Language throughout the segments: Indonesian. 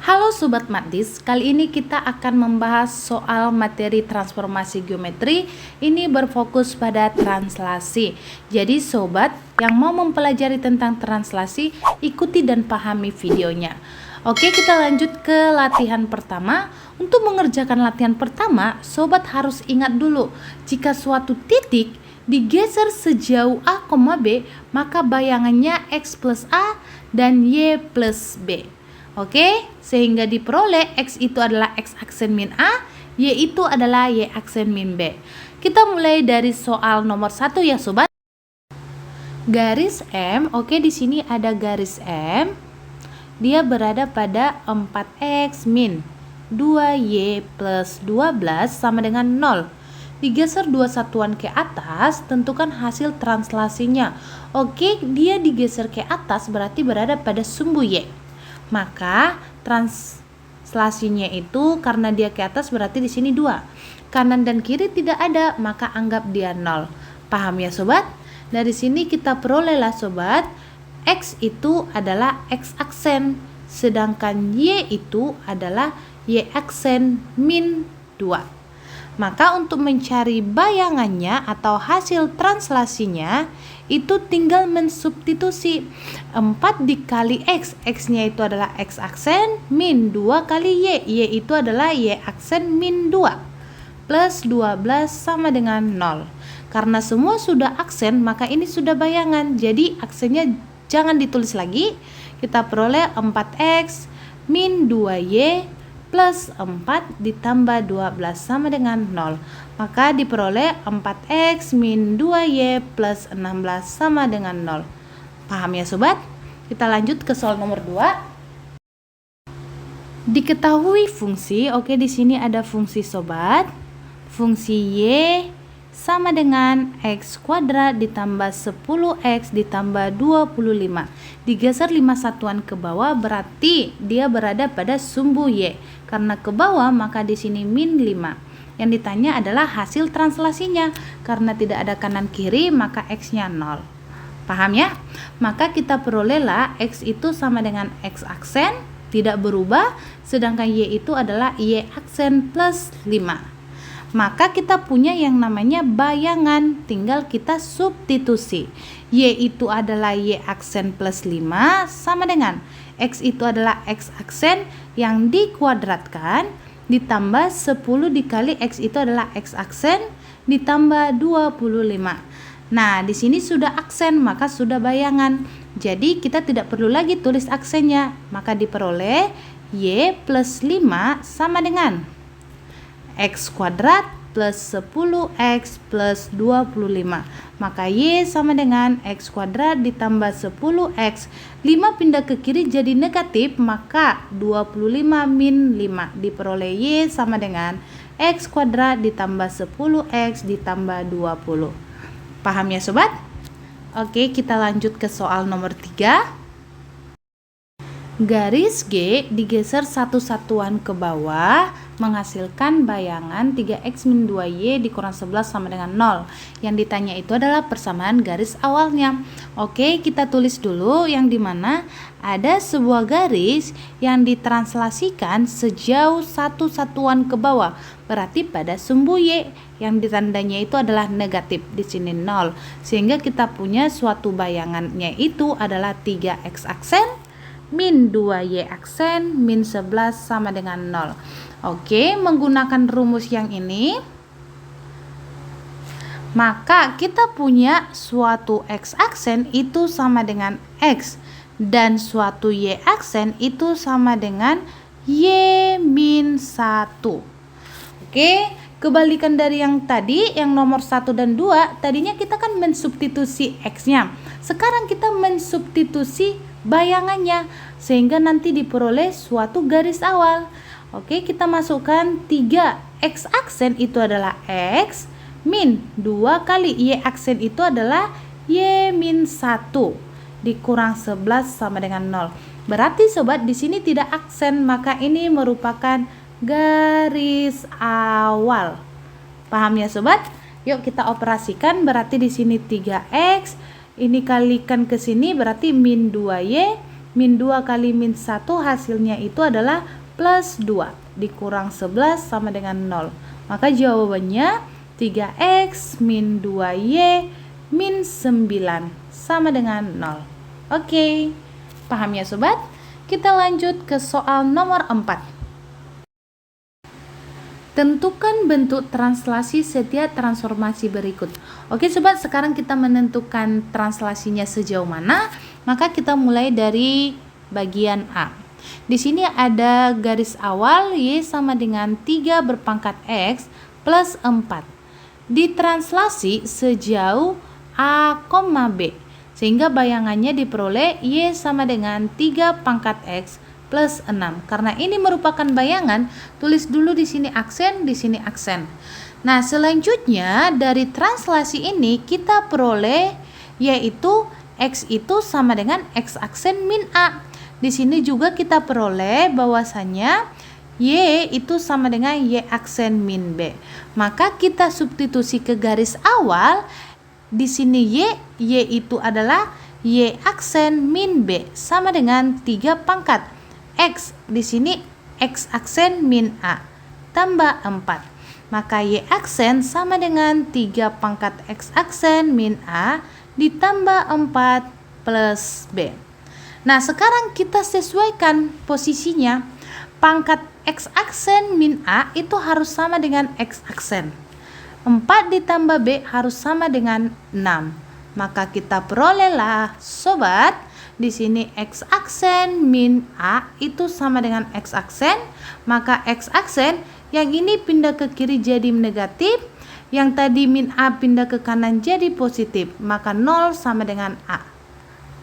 Halo Sobat Matis, kali ini kita akan membahas soal materi transformasi geometri. Ini berfokus pada translasi. Jadi Sobat yang mau mempelajari tentang translasi, ikuti dan pahami videonya. Oke, kita lanjut ke latihan pertama. Untuk mengerjakan latihan pertama, Sobat harus ingat dulu, jika suatu titik digeser sejauh A, B, maka bayangannya X plus A dan Y plus B. Oke, sehingga diperoleh X itu adalah X aksen min A, Y itu adalah Y aksen min B. Kita mulai dari soal nomor 1 ya Sobat. Garis M, oke di sini ada garis M. Dia berada pada 4X min 2Y plus 12 sama dengan 0. Digeser dua satuan ke atas, tentukan hasil translasinya. Oke, dia digeser ke atas berarti berada pada sumbu Y. Maka translasinya itu karena dia ke atas berarti di sini 2. Kanan dan kiri tidak ada, maka anggap dia 0. Paham ya Sobat? Dari sini kita perolehlah Sobat, X itu adalah X aksen, sedangkan Y itu adalah Y aksen min 2. Maka untuk mencari bayangannya atau hasil translasinya itu tinggal mensubstitusi 4 dikali X, X-nya itu adalah X aksen min 2 kali Y, Y itu adalah Y aksen min 2 plus 12 sama dengan 0. Karena semua sudah aksen maka ini sudah bayangan, jadi aksennya jangan ditulis lagi. Kita peroleh 4X min 2Y plus 4 ditambah 12 sama dengan 0. Maka diperoleh 4X min 2Y plus 16 sama dengan 0. Paham ya Sobat? Kita lanjut ke soal nomor 2. Diketahui fungsi, oke di sini ada fungsi Sobat. Fungsi Y sama dengan X kuadrat ditambah 10X ditambah 25. Digeser 5 satuan ke bawah berarti dia berada pada sumbu Y. Karena ke bawah maka di sini min 5. Yang ditanya adalah hasil translasinya. Karena tidak ada kanan kiri maka X-nya 0. Paham ya? Maka kita perolehlah X itu sama dengan X aksen tidak berubah, sedangkan Y itu adalah Y aksen plus 5. Maka kita punya yang namanya bayangan, tinggal kita substitusi. Y itu adalah Y aksen plus 5 sama dengan X itu adalah X aksen yang dikuadratkan ditambah 10 dikali X itu adalah X aksen ditambah 25. Nah, di sini sudah aksen maka sudah bayangan. Jadi kita tidak perlu lagi tulis aksennya, maka diperoleh Y plus 5 sama dengan X kuadrat plus 10X plus 25. Maka Y sama dengan X kuadrat ditambah 10X. 5 pindah ke kiri jadi negatif, maka 25 min 5. Diperoleh Y sama dengan X kuadrat ditambah 10X ditambah 20. Paham ya Sobat? Oke, kita lanjut ke soal nomor 3. Garis G digeser satu satuan ke bawah menghasilkan bayangan 3X min 2Y dikurang 11 sama dengan 0. Yang ditanya itu adalah persamaan garis awalnya. Oke, kita tulis dulu yang dimana ada sebuah garis yang ditranslasikan sejauh satu satuan ke bawah. Berarti pada sumbu Y yang ditandanya itu adalah negatif, di sini 0. Sehingga kita punya suatu bayangannya itu adalah 3X aksen min 2Y aksen min 11 sama dengan 0. Oke, menggunakan rumus yang ini maka kita punya suatu X aksen itu sama dengan X dan suatu Y aksen itu sama dengan Y min 1. Oke, kebalikan dari yang tadi, yang nomor 1 dan 2, tadinya kita kan mensubstitusi X-nya. Sekarang kita mensubstitusi bayangannya sehingga nanti diperoleh suatu garis awal. Oke, kita masukkan 3X aksen itu adalah X min 2 kali Y aksen itu adalah Y min 1 dikurang 11 sama dengan 0. Berarti Sobat di sini tidak aksen, maka ini merupakan garis awal. Paham ya Sobat? Yuk kita operasikan, berarti di sini 3X, ini kalikan ke sini berarti min 2Y min 2 kali min 1 hasilnya itu adalah plus 2 dikurang 11 sama dengan 0. Maka jawabannya 3x min 2y min 9 sama dengan 0. Oke, paham ya sobat? Kita lanjut ke soal nomor 4. Tentukan bentuk translasi setiap transformasi berikut. Oke sobat, sekarang kita menentukan translasinya sejauh mana. Maka kita mulai dari bagian A. Di sini ada garis awal y sama dengan 3 berpangkat x plus 4. Ditranslasi sejauh A, B. Sehingga bayangannya diperoleh y sama dengan 3 pangkat x plus 6. Karena ini merupakan bayangan, tulis dulu di sini aksen, di sini aksen. Nah, selanjutnya dari translasi ini kita peroleh yaitu x itu sama dengan x aksen min a. Di sini juga kita peroleh bahwasanya y itu sama dengan y aksen min b. Maka kita substitusi ke garis awal. Di sini y itu adalah y aksen min b sama dengan 3 pangkat x. Di sini x aksen min a tambah 4. Maka y aksen sama dengan 3 pangkat x aksen min a ditambah 4 plus b. Nah, sekarang kita sesuaikan posisinya. Pangkat x aksen min a itu harus sama dengan x aksen. 4 ditambah b harus sama dengan 6. Maka kita perolehlah sobat, di sini x aksen min a itu sama dengan x aksen. Maka x aksen yang ini pindah ke kiri jadi negatif, yang tadi min a pindah ke kanan jadi positif. Maka 0 sama dengan a.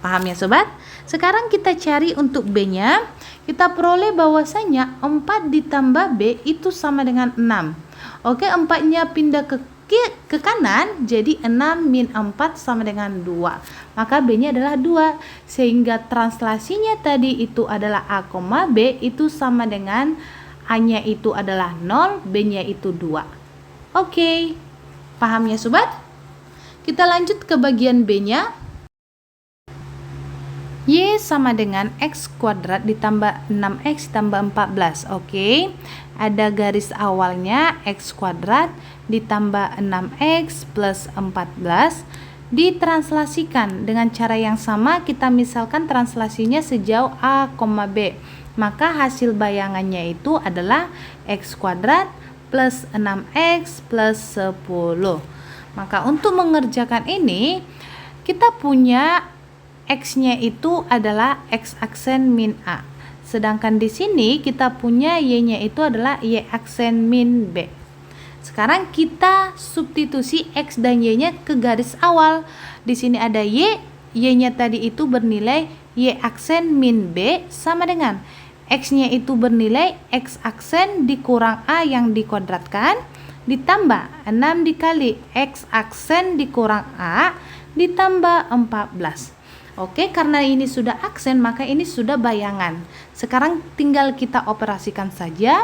Paham ya sobat? Sekarang kita cari untuk b-nya. Kita peroleh bahwasanya 4 ditambah b itu sama dengan 6. Oke, 4-nya pindah ke kanan jadi 6 min 4 sama dengan 2. Maka b-nya adalah 2. Sehingga translasinya tadi itu adalah a, b itu sama dengan a-nya itu adalah 0, b-nya itu 2. Oke, paham ya sobat? Kita lanjut ke bagian b-nya. Y sama dengan x kuadrat ditambah 6x tambah 14. Oke, ada garis awalnya x kuadrat ditambah 6x plus 14. Ditranslasikan dengan cara yang sama. Kita misalkan translasinya sejauh a, b. Maka hasil bayangannya itu adalah x kuadrat plus 6x plus 10. Maka untuk mengerjakan ini kita punya x-nya itu adalah x aksen min a. Sedangkan di sini kita punya y-nya itu adalah y aksen min b. Sekarang kita substitusi x dan y-nya ke garis awal. Di sini ada y-nya tadi itu bernilai y aksen min b sama dengan x-nya itu bernilai x aksen dikurang a yang dikuadratkan ditambah 6 dikali x aksen dikurang a ditambah 14. Oke, karena ini sudah aksen maka ini sudah bayangan. Sekarang tinggal kita operasikan saja.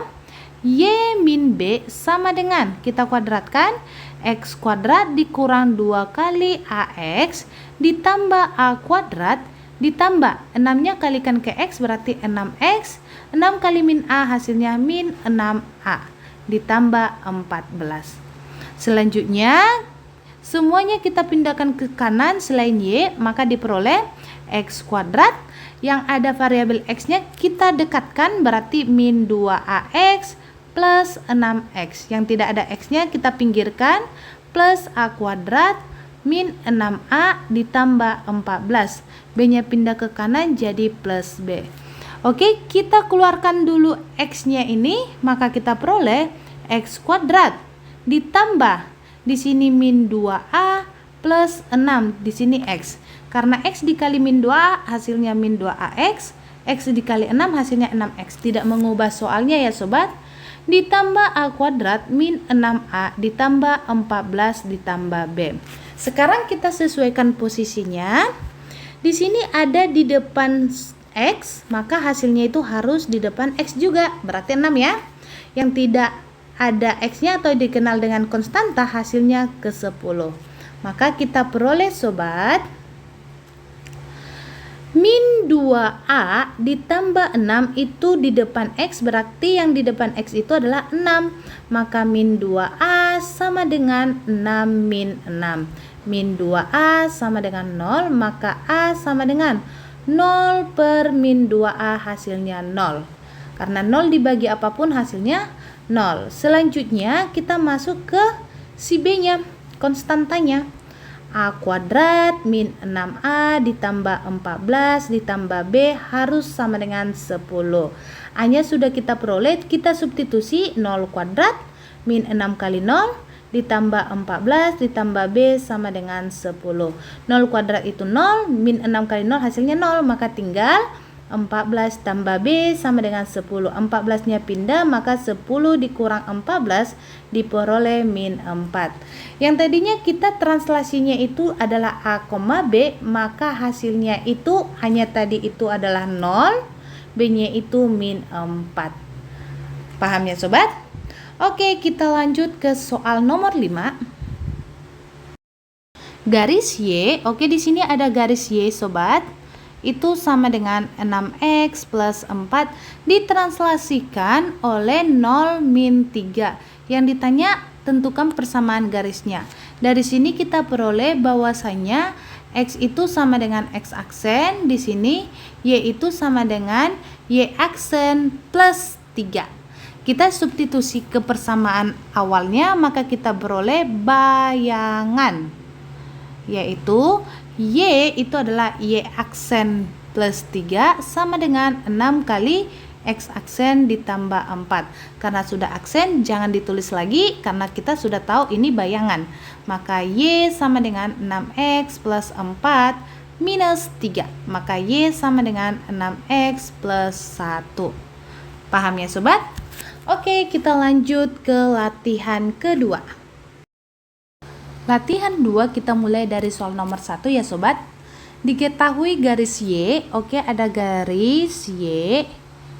Y min b sama dengan, kita kuadratkan, x kuadrat dikurang 2 kali ax ditambah a kuadrat ditambah 6-nya kalikan ke x berarti 6x. 6 kali min a hasilnya min 6a ditambah 14. Selanjutnya semuanya kita pindahkan ke kanan selain y, maka diperoleh x kuadrat. Yang ada variabel x-nya kita dekatkan berarti min 2ax plus 6x. Yang tidak ada x-nya kita pinggirkan plus a kuadrat min 6a ditambah 14. B-nya pindah ke kanan jadi plus b. Oke, kita keluarkan dulu x-nya ini, maka kita peroleh x kuadrat ditambah di sini min 2a plus 6, di sini x. Karena x dikali min 2a hasilnya min 2ax, x dikali 6 hasilnya 6x. Tidak mengubah soalnya ya sobat. Ditambah a kuadrat min 6a ditambah 14 ditambah b. Sekarang kita sesuaikan posisinya. Di sini ada di depan x, maka hasilnya itu harus di depan x juga, berarti 6 ya. Yang tidak ada x-nya atau dikenal dengan konstanta hasilnya ke 10. Maka kita peroleh sobat Min 2A ditambah 6 itu di depan X, berarti yang di depan X itu adalah 6. Maka min 2A sama dengan 6 min 6. Min 2A sama dengan 0, maka A sama dengan 0 per min 2A hasilnya 0. Karena 0 dibagi apapun hasilnya 0. Selanjutnya kita masuk ke si B-nya, konstantanya. A kuadrat min 6A ditambah 14 ditambah B harus sama dengan 10. A-nya sudah kita peroleh, kita substitusi 0 kuadrat min 6 kali 0 ditambah 14 ditambah B sama dengan 10. 0 kuadrat itu 0, min 6 kali 0 hasilnya 0, maka tinggal 14 tambah B sama dengan 10. 14-nya pindah, maka 10 dikurang 14 diperoleh min 4. Yang tadinya kita translasinya itu adalah A, B, maka hasilnya itu hanya tadi itu adalah 0, B-nya itu min 4. Paham ya sobat? Oke, kita lanjut ke soal nomor 5. Garis Y, oke di sini ada garis Y sobat. Itu sama dengan 6X plus 4 ditranslasikan oleh 0 min 3. Yang ditanya tentukan persamaan garisnya. Dari sini kita peroleh bahwasanya X itu sama dengan X aksen, di sini Y itu sama dengan Y aksen plus 3. Kita substitusi ke persamaan awalnya, maka kita beroleh bayangan, yaitu Y itu adalah Y aksen plus 3 sama dengan 6 kali X aksen ditambah 4. Karena sudah aksen jangan ditulis lagi karena kita sudah tahu ini bayangan. Maka Y sama dengan 6X plus 4 minus 3. Maka Y sama dengan 6X plus 1. Paham ya sobat? Oke, kita lanjut ke latihan kedua. Latihan 2 kita mulai dari soal nomor 1 ya sobat. Diketahui garis Y, oke ada garis Y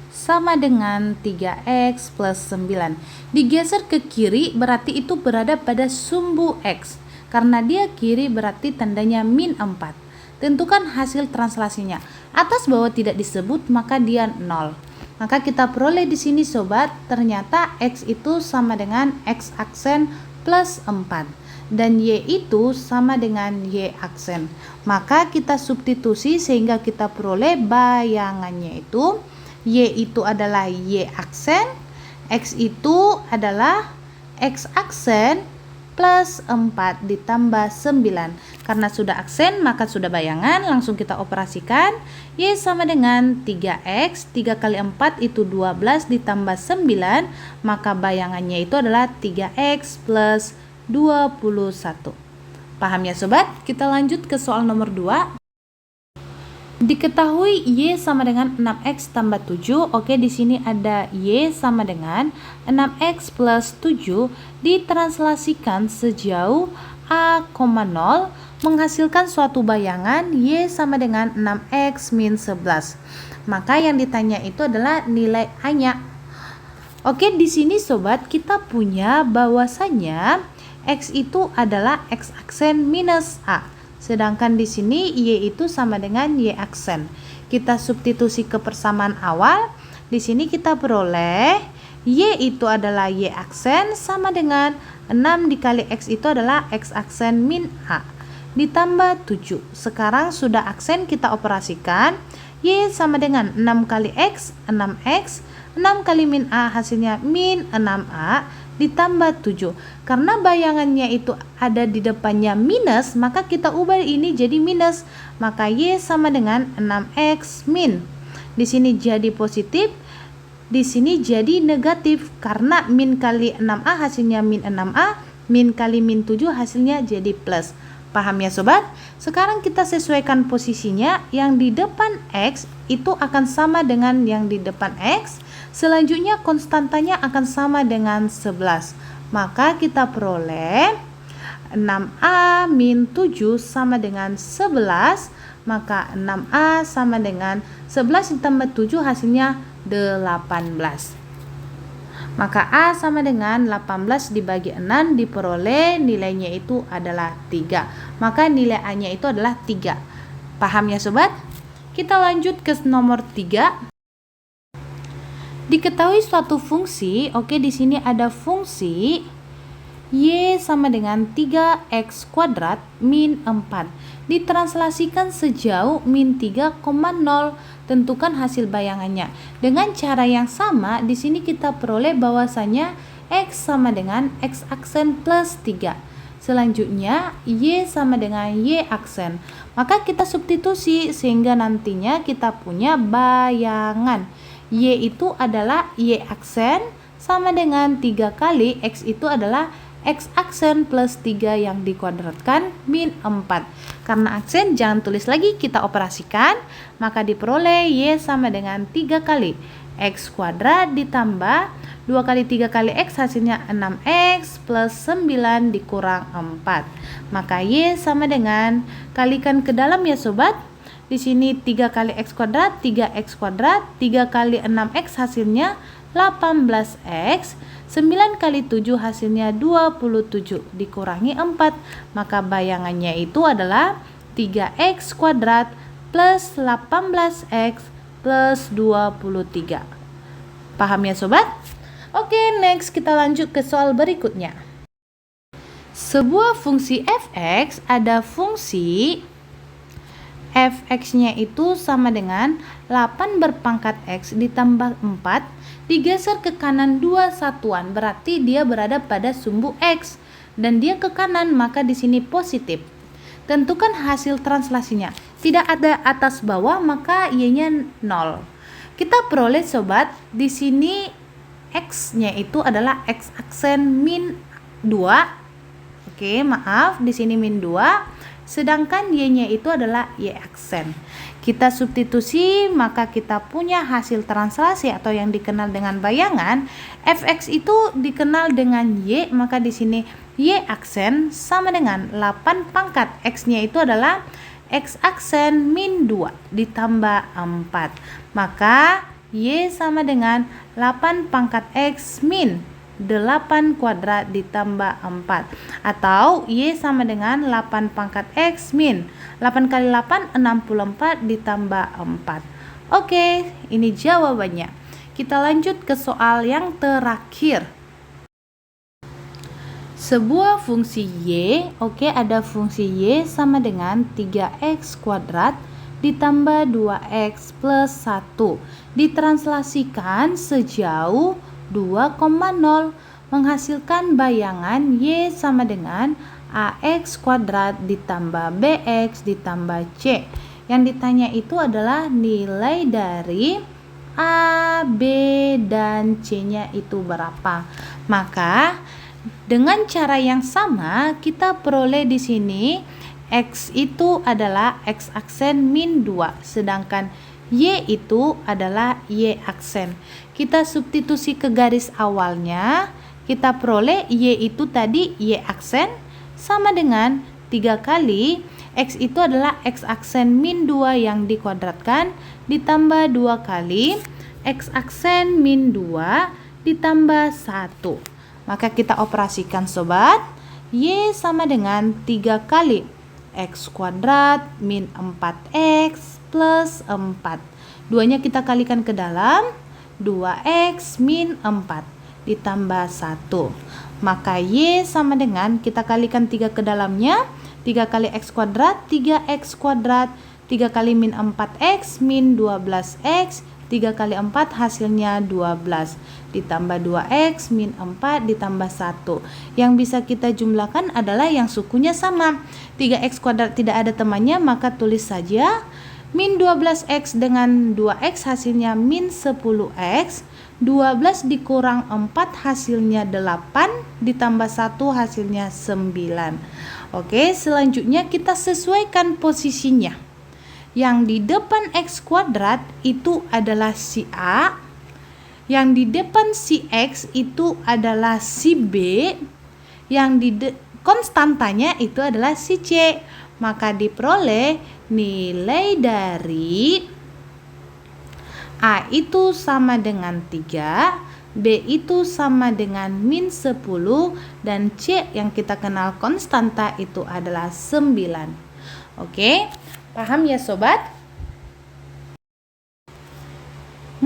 sama dengan 3X plus 9. Digeser ke kiri berarti itu berada pada sumbu X. Karena dia kiri berarti tandanya min 4. Tentukan hasil translasinya. Atas bawah tidak disebut maka dia 0. Maka kita peroleh di sini sobat, ternyata X itu sama dengan X aksen plus 4. Dan Y itu sama dengan Y aksen. Maka kita substitusi sehingga kita peroleh bayangannya itu Y itu adalah Y aksen, X itu adalah X aksen plus 4 ditambah 9. Karena sudah aksen maka sudah bayangan, langsung kita operasikan. Y sama dengan 3X, 3 kali 4 itu 12 ditambah 9, maka bayangannya itu adalah 3X plus 21. Paham ya sobat? Kita lanjut ke soal nomor 2. Diketahui Y sama dengan 6X tambah 7. Oke, di sini ada Y sama dengan 6X plus 7 ditranslasikan sejauh A, 0 menghasilkan suatu bayangan Y sama dengan 6X min 11. Maka yang ditanya itu adalah nilai A-nya. Oke, di sini sobat kita punya bahwasanya X itu adalah X aksen minus A. Sedangkan di sini Y itu sama dengan Y aksen. Kita substitusi ke persamaan awal. Di sini kita peroleh Y itu adalah Y aksen sama dengan 6 dikali X itu adalah X aksen min A. Ditambah 7. Sekarang sudah aksen kita operasikan. Y sama dengan 6 kali X, 6X. 6 kali min A hasilnya min 6A. Ditambah 7. Karena bayangannya itu ada di depannya minus, maka kita ubah ini jadi minus. Maka Y sama dengan 6X min. Di sini jadi positif, di sini jadi negatif. Karena min kali 6A hasilnya min 6A, min kali min 7 hasilnya jadi plus. Paham ya sobat? Sekarang kita sesuaikan posisinya. Yang di depan X itu akan sama dengan yang di depan X. Selanjutnya konstantanya akan sama dengan 11. Maka kita peroleh 6A min 7 sama dengan 11. Maka 6A sama dengan 11 ditambah 7 hasilnya 18. Maka A sama dengan 18 dibagi 6 diperoleh nilainya itu adalah 3. Maka nilai A nya itu adalah 3. Paham ya sobat? Kita lanjut ke nomor 3. Diketahui suatu fungsi, oke, di sini ada fungsi Y sama dengan 3x kuadrat min 4. Ditranslasikan sejauh min 3,0. Tentukan hasil bayangannya. Dengan cara yang sama, di sini kita peroleh bahwasanya x sama dengan x aksen plus 3. Selanjutnya, Y sama dengan Y aksen. Maka kita substitusi sehingga nantinya kita punya bayangan. Y itu adalah Y aksen sama dengan 3 kali X itu adalah X aksen plus 3 yang dikuadratkan min 4. Karena aksen jangan tulis lagi, kita operasikan. Maka diperoleh Y sama dengan 3 kali X kuadrat ditambah 2 kali 3 kali X hasilnya 6X plus 9 dikurang 4. Maka Y sama dengan, kalikan ke dalam ya sobat. Di sini 3 kali X kuadrat, 3X kuadrat, 3 kali 6X hasilnya 18X, 9 kali 7 hasilnya 27, dikurangi 4. Maka bayangannya itu adalah 3X kuadrat plus 18X plus 23. Paham ya sobat? Oke, next kita lanjut ke soal berikutnya. Sebuah fungsi fx ada fungsi fx-nya itu sama dengan 8 berpangkat x ditambah 4 digeser ke kanan 2 satuan, berarti dia berada pada sumbu x dan dia ke kanan, maka di sini positif. Tentukan hasil translasinya. Tidak ada atas bawah, maka y-nya 0. Kita peroleh sobat, di sini x-nya itu adalah x aksen min 2. Oke, maaf, di sini min 2. Sedangkan y-nya itu adalah y aksen. Kita substitusi, maka kita punya hasil translasi atau yang dikenal dengan bayangan. Fx itu dikenal dengan y, maka di sini y aksen sama dengan 8 pangkat x-nya itu adalah x aksen min 2 ditambah 4. Maka y sama dengan 8 pangkat x min 8 kuadrat ditambah 4, atau y sama dengan 8 pangkat x min 8 kali 8 64 ditambah 4. Oke, ini jawabannya. Kita lanjut ke soal yang terakhir. Sebuah fungsi y, oke, ada fungsi y sama dengan 3x kuadrat ditambah 2x plus 1. Ditranslasikan sejauh 2,0 menghasilkan bayangan y sama dengan ax kuadrat ditambah bx ditambah c. Yang ditanya itu adalah nilai dari a, b, dan c-nya itu berapa. Maka dengan cara yang sama kita peroleh di sini x itu adalah x aksen min 2, sedangkan y itu adalah y aksen. Kita substitusi ke garis awalnya, kita peroleh y itu tadi y aksen sama dengan 3 kali x itu adalah x aksen min 2 yang dikuadratkan ditambah 2 kali x aksen min 2 ditambah 1. Maka kita operasikan sobat, y sama dengan 3 kali x kuadrat min 4x plus 4. Duanya kita kalikan ke dalam, 2x min 4 ditambah 1. Maka y sama dengan, kita kalikan 3 ke dalamnya, 3 kali x kuadrat, 3x kuadrat, 3 kali min 4x min 12x, 3 kali 4 hasilnya 12 ditambah 2x min 4 ditambah 1. Yang bisa kita jumlahkan adalah yang sukunya sama. 3x kuadrat tidak ada temannya, maka tulis saja min 12x dengan 2x hasilnya min 10x, 12 dikurang 4 hasilnya 8, ditambah 1 hasilnya 9. Oke, selanjutnya kita sesuaikan posisinya. Yang di depan x kuadrat itu adalah si A, yang di depan si x itu adalah si B, yang di konstantanya itu adalah si C. Maka diperoleh nilai dari A itu sama dengan 3, B itu sama dengan min 10, dan C yang kita kenal konstanta itu adalah 9. Oke, paham ya sobat?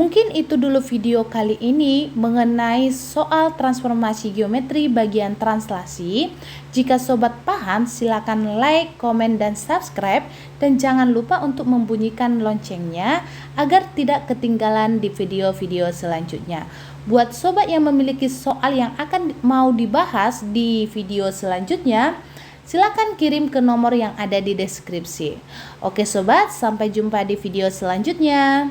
Mungkin itu dulu video kali ini mengenai soal transformasi geometri bagian translasi. Jika sobat paham, silakan like, komen, dan subscribe. Dan jangan lupa untuk membunyikan loncengnya agar tidak ketinggalan di video-video selanjutnya. Buat sobat yang memiliki soal yang akan mau dibahas di video selanjutnya, silakan kirim ke nomor yang ada di deskripsi. Oke sobat, sampai jumpa di video selanjutnya.